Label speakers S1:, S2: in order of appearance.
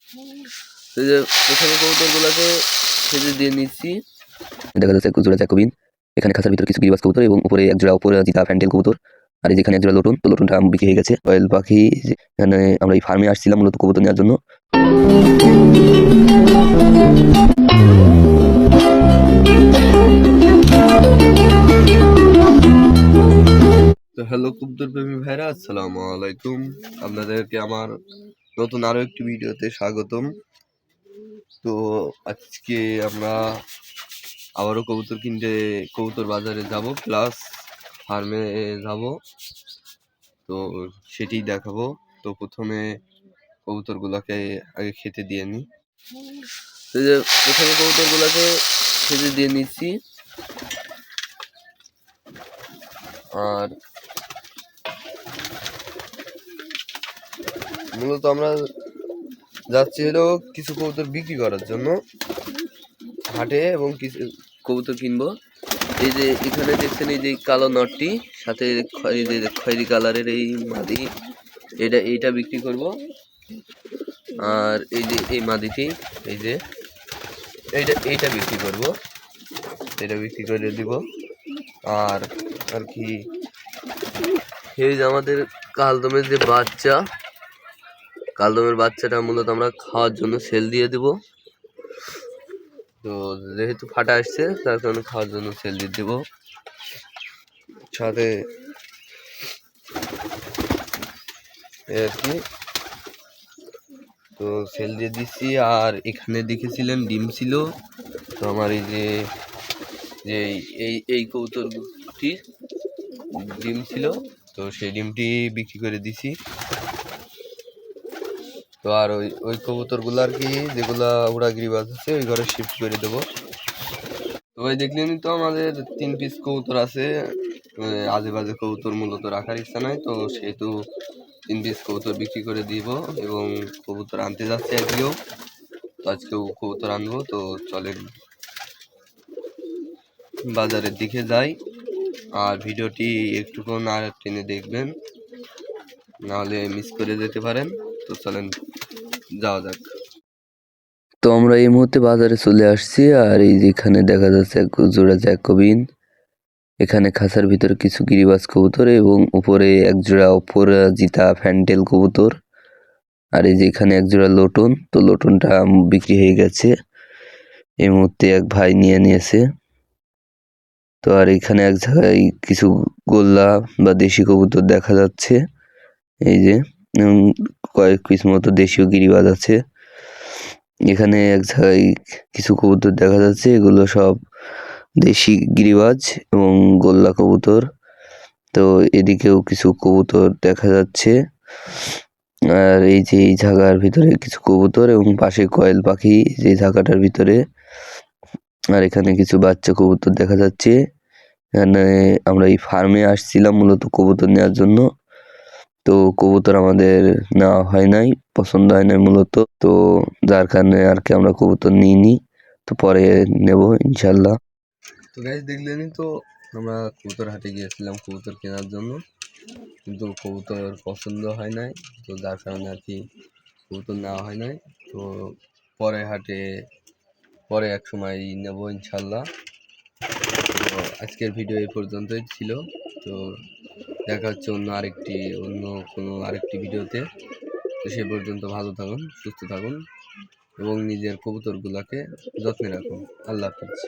S1: তো যে প্রথমে কবুতরগুলোকে খেতে দিয়ে নিচ্ছি। দেখা যাচ্ছে জোড়া জ্যাকোবিন, এখানে খাঁচার ভিতরে কিছু গিরিবাজ কবুতর এবং উপরে এক জোড়া অপরাজিতা ফ্যান্টেল কবুতর। আর এই যেখানে এক জোড়া লোটন, তো লোটনটা বিক্রি হয়ে গেছে। কয়েল পাখি, এখানে আমরা এই ফার্মে আসছিলাম মূলত কবুতর নেওয়ার জন্য। তো হ্যালো কবুতর প্রেমী ভাইরা, আসসালামু আলাইকুম। আপনাদেরকে আমার নতুন আরো একটি ভিডিওতে স্বাগতম। তো আজকে আমরা আবারও কবুতর কিনতে কবুতর বাজারে যাব, প্লাস ফার্মে যাব, তো সেটি দেখাবো। তো প্রথমে কবুতরগুলোকে আগে খেতে দিয়ে নিই। তো যে প্রথমে কবুতরগুলোকে খেতে দিয়ে নিচ্ছি। আর মূলত আমরা যাচ্ছি হলো কিছু কবুতর বিক্রি করার জন্য হাটে, এবং কিছু কবুতর কিনবো। এই যে এখানে দেখছেন, এই যে কালো নটটি সাথে এই যে খয়েরি কালারের এই মাদি, এইটা বিক্রি করব। আর এই যে এই মাদিটি, এই যে এইটা বিক্রি করব, এটা বিক্রি করে দিব। আর আর কি, এই যে আমাদের কালদমের যে বাচ্চা, কালদমের বাচ্চাটা মূলত আমরা খাওয়ার জন্য সেল দিয়ে দিব। তো যেহেতু ফাটা আসছে তার কারণে খাওয়ার জন্য সেল দিয়ে দেবো। সাথে আর কি, তো সেল দিয়ে দিচ্ছি। আর এখানে দেখেছিলেন ডিম ছিল, তো আমার এই যে এই কবুতরটি ডিম ছিল, তো সেই ডিমটি বিক্রি করে দিছি। তো আর ওই কবুতরগুলো আর কি, যেগুলা উড়াগিরিবাজ আছে, ওই ঘরে শিফট করে দেবো। তো ভাই দেখলেন তো আমাদের 3 পিস কবুতর আছে। আজে বাজে কবুতর মূলত রাখার ইচ্ছা নাই, তো সেহেতু 3 পিস কবুতর বিক্রি করে দিব এবং কবুতর আনতে যাচ্ছে আজকেও। তো আজকেও কবুতর আনবো। তো চলেন বাজারের দিকে যাই। আর ভিডিওটি একটুক্ষণ আর টেনে দেখবেন, নাহলে মিস করে যেতে পারেন। তো চলেন যাওয়া যাক। তো আমরা এই মুহূর্তে বাজারে চলে আসছি। আর এই যেখানে দেখা যাচ্ছে এক জোড়া জ্যাকোবিন, এখানে খাঁচার ভিতরে কিছু গিরিবাজ কবুতর এবং উপরে এক জোড়া অপরাজিতা ফ্যান্টেল কবুতর। আর এই যে এখানে এক জোড়া লোটন, তো লোটনটা বিক্রি হয়ে গেছে, এই মুহূর্তে এক ভাই নিয়ে নিয়েছে। তো আর এখানে এক জায়গায় কিছু গোল্লা বা দেশি কবুতর দেখা যাচ্ছে। এই যে কয়েক পিস মতো দেশীয় গিরিবাজ আছে। এখানে এক জায়গায় কিছু কবুতর দেখা যাচ্ছে, এগুলো সব দেশি গিরিবাজ এবং গোল্লা কবুতর। তো এদিকেও কিছু কবুতর দেখা যাচ্ছে। আর এই যে এই জায়গার ভিতরে কিছু কবুতর এবং পাশে কয়েল পাখি যে জায়গাটার ভিতরে। আর এখানে কিছু বাচ্চা কবুতর দেখা যাচ্ছে। এখানে আমরা এই ফার্মে আসছিলাম মূলত কবুতর নেওয়ার জন্য, তো কবুতর আমাদের নেওয়া হয় নাই, পছন্দ হয় নাই মূলত। তো যার কারণে আর কি আমরা কবুতর নিইনি, তো পরে নেব ইনশাল্লাহ। তো গাইস দেখলেনই তো, আমরা কবুতর হাটে গিয়েছিলাম কবুতর কেনার জন্য, কিন্তু কবুতর পছন্দ হয় নাই, তো যার কারণে আর কি কবুতর নেওয়া হয় নাই। তো পরে হাটে পরে এক সময় নেব ইনশাল্লাহ। তো আজকের ভিডিও এই পর্যন্তই ছিল। তো দেখা হচ্ছে অন্য কোনো আরেকটি ভিডিওতে। তো সে পর্যন্ত ভালো থাকুন, সুস্থ থাকুন এবং নিজের কবুতরগুলোকে যত্নে রাখুন। আল্লাহ হাফিজ।